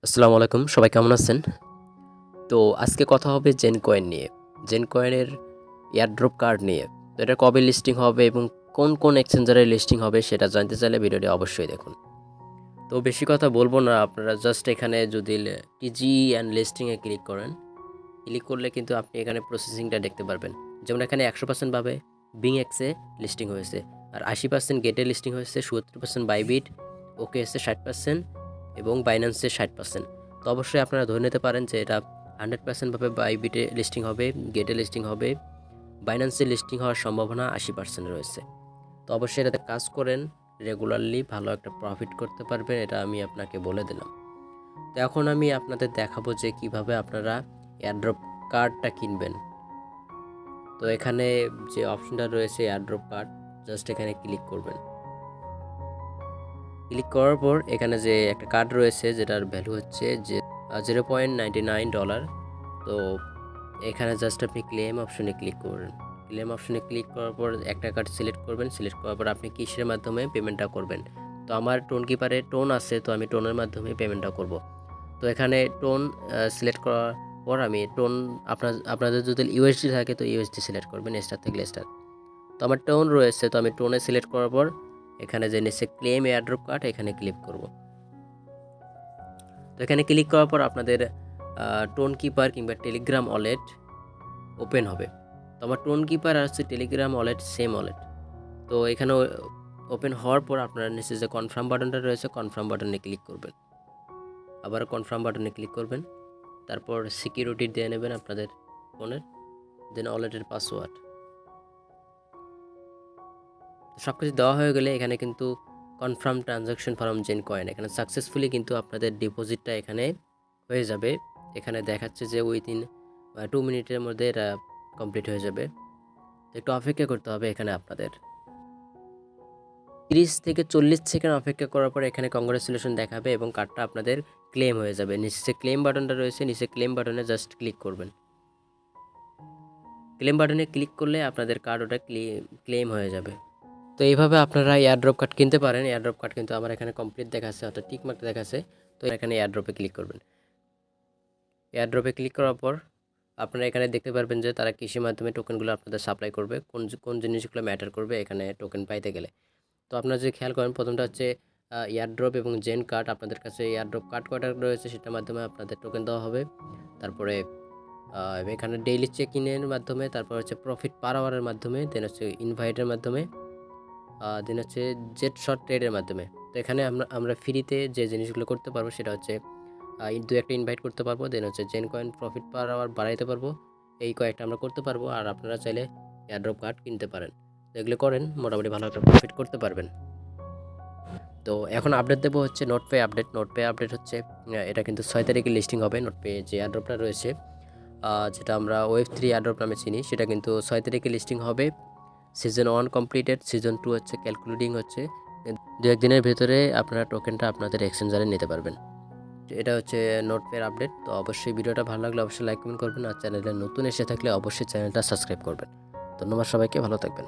আসসালামু আলাইকুম, সবাই কেমন আছেন? তো আজকে কথা হবে জেন কয়েন নিয়ে। জেন কয়েনের এয়ারড্রপ কার্ড নিয়ে। তো এটা কবে লিস্টিং হবে এবং কোন কোন এক্সচেঞ্জারে লিস্টিং হবে সেটা জানতে চাইলে ভিডিওটি অবশ্যই দেখুন। তো বেশি কথা বলবো না, আপনারা জাস্ট এখানে যদি টিজি অ্যান্ড লিস্টিংয়ে ক্লিক করেন, ক্লিক করলে কিন্তু আপনি এখানে প্রসেসিংটা দেখতে পারবেন। যেমন এখানে 100% ভাবে বিং এক্সে লিস্টিং হয়েছে, আর 80% গেটে লিস্টিং হয়েছে, 70% বাইবিট, ওকে এসে 60% এবং বাইন্যান্সে 60%। তো অবশ্যই আপনারা ধরে নিতে পারেন যে এটা 100% ভাবে বাইবিটে লিস্টিং হবে, গেটে লিস্টিং হবে, বাইন্যান্সে লিস্টিং হওয়ার সম্ভাবনা 80% রয়েছে। তো অবশ্যই এটাতে কাজ করেন, রেগুলারলি ভালো একটা প্রফিট করতে পারবেন, এটা আমি আপনাকে বলে দিলাম। তো এখন আমি আপনাদের দেখাবো যে কিভাবে আপনারা এয়ারড্রপ কার্ডটা কিনবেন। তো এখানে যে অপশনটা রয়েছে এয়ারড্রপ কার্ড, জাস্ট এখানে ক্লিক করবেন। ক্লিক করার পর এখানে যে একটা কার্ড রয়েছে যেটার ভ্যালু হচ্ছে যে $0.99। তো এখানে জাস্ট আপনি ক্লেম অপশনে ক্লিক করবেন। ক্লেম অপশনে ক্লিক করার পর একটা কার্ড সিলেক্ট করবেন। সিলেক্ট করার পর আপনি কিসের মাধ্যমে পেমেন্টটা করবেন। তো আমার টোন কিপারে টোন আছে, তো আমি টোনের মাধ্যমে পেমেন্টটা করব। তো এখানে টোন সিলেক্ট করার পর আমি টোন আপনাদের যদি ইউএসডি থাকে তো ইউএসডি সিলেক্ট করবেন, স্টার থাকলে স্টার। তো আমার টোন রয়েছে, তো আমি টোনে সিলেক্ট করার পর এখানে যে নিচে ক্লেম এয়ারড্রপ কার্ড এখানে ক্লিক করব। তো এখানে ক্লিক করার পর আপনাদের টোন কিপার কিংবা টেলিগ্রাম ওয়ালেট ওপেন হবে। তো আমার টোন কিপার আর হচ্ছে টেলিগ্রাম ওয়ালেট সেম ওয়ালেট। তো এখানে ওপেন হওয়ার পর আপনারা নিচে যে কনফার্ম বাটনটা রয়েছে কনফার্ম বাটনে ক্লিক করবেন। আবার কনফার্ম বাটনে ক্লিক করবেন। তারপর সিকিউরিটি দিয়ে নেবেন আপনাদের ফোনের, দেন ওয়ালেটের পাসওয়ার্ড। সব কিছু দেওয়া হয়ে গেলে এখানে কিন্তু confirm transaction from Zen coin, এখানে সাকসেসফুলি কিন্তু আপনাদের ডিপোজিটটা এখানে হয়ে যাবে। এখানে দেখাচ্ছে যে উইদিন 2 মিনিটের মধ্যে এটা কমপ্লিট হয়ে যাবে। তো একটু অপেক্ষা করতে হবে এখানে আপনাদের 30 থেকে 40 সেকেন্ড অপেক্ষা করার পর এখানে কংগ্রেচুলেশন দেখাবে এবং কার্ডটা আপনাদের ক্লেম হয়ে যাবে। নিচে যে ক্লেম বাটনটা রয়েছে, নিচে ক্লেম বাটনে জাস্ট ক্লিক করবেন। ক্লেম বাটনে ক্লিক করলে আপনাদের কার্ড ওটা ক্লেম হয়ে যাবে। তো এইভাবে আপনারা এয়ারড্রপ কার্ড কিনতে পারেন। এয়ারড্রপ কার্ড কিন্তু আমার এখানে কমপ্লিট দেখাচ্ছে, অর্থাৎ টিক মার্ক দেখাচ্ছে। তো এখানে এয়ারড্রপে ক্লিক করবেন। এয়ারড্রপে ক্লিক করার পর আপনারা এখানে দেখতে পারবেন যে তারা কৃষির মাধ্যমে টোকেনগুলো আপনাদের সাপ্লাই করবে, কোন কোন জিনিসগুলো ম্যাটার করবে এখানে টোকেন পাইতে গেলে। তো আপনারা যদি খেয়াল করেন, প্রথমটা হচ্ছে এয়ারড্রপ এবং জেন কার্ড। আপনাদের কাছে এয়ারড্রপ কার্ড কয়টা রয়েছে সেটার মাধ্যমে আপনাদের টোকেন দেওয়া হবে। তারপরে এখানে ডেইলি চেক ইনের মাধ্যমে, তারপর হচ্ছে প্রফিট পার আওয়ারের মাধ্যমে, দেন হচ্ছে ইনভাইটের মাধ্যমে, দেন হচ্ছে জেট শট ট্রেডের মাধ্যমে। তো এখানে আমরা ফ্রিতে যে জিনিসগুলো করতে পারবো সেটা হচ্ছে দু একটা ইনভাইট করতে পারবো, দেন হচ্ছে Zen coin profit per hour বাড়াইতে পারবো। এই কয়েকটা আমরা করতে পারবো। আর আপনারা চাইলে এয়ারড্রপ কার্ড কিনতে পারেন। তো এগুলো করেন, মোটামুটি ভালো একটা প্রফিট করতে পারবেন। তো এখন আপডেট দেবো হচ্ছে নোটপে আপডেট। নোটপে আপডেট হচ্ছে এটা কিন্তু 6 তারিখে লিস্টিং হবে। নোটপে যে এয়ারড্রপটা রয়েছে, যেটা আমরা Web3 এয়ারড্রপ নামে চিনি, সেটা কিন্তু 6 তারিখে লিস্টিং হবে। সিজন 1 কমপ্লিটেড, সিজন 2 হচ্ছে ক্যালকুলেটিং হচ্ছে। 2-1 দিনের ভেতরে আপনারা টোকেনটা আপনাদের এক্সচেঞ্জারে নিতে পারবেন। এটা হচ্ছে নোটপের আপডেট। তো অবশ্যই ভিডিওটা ভালো লাগলে অবশ্যই লাইক কমেন্ট করবেন, আর চ্যানেলে নতুন এসে থাকলে অবশ্যই চ্যানেলটা সাবস্ক্রাইব করবেন। ধন্যবাদ সবাইকে, ভালো থাকবেন।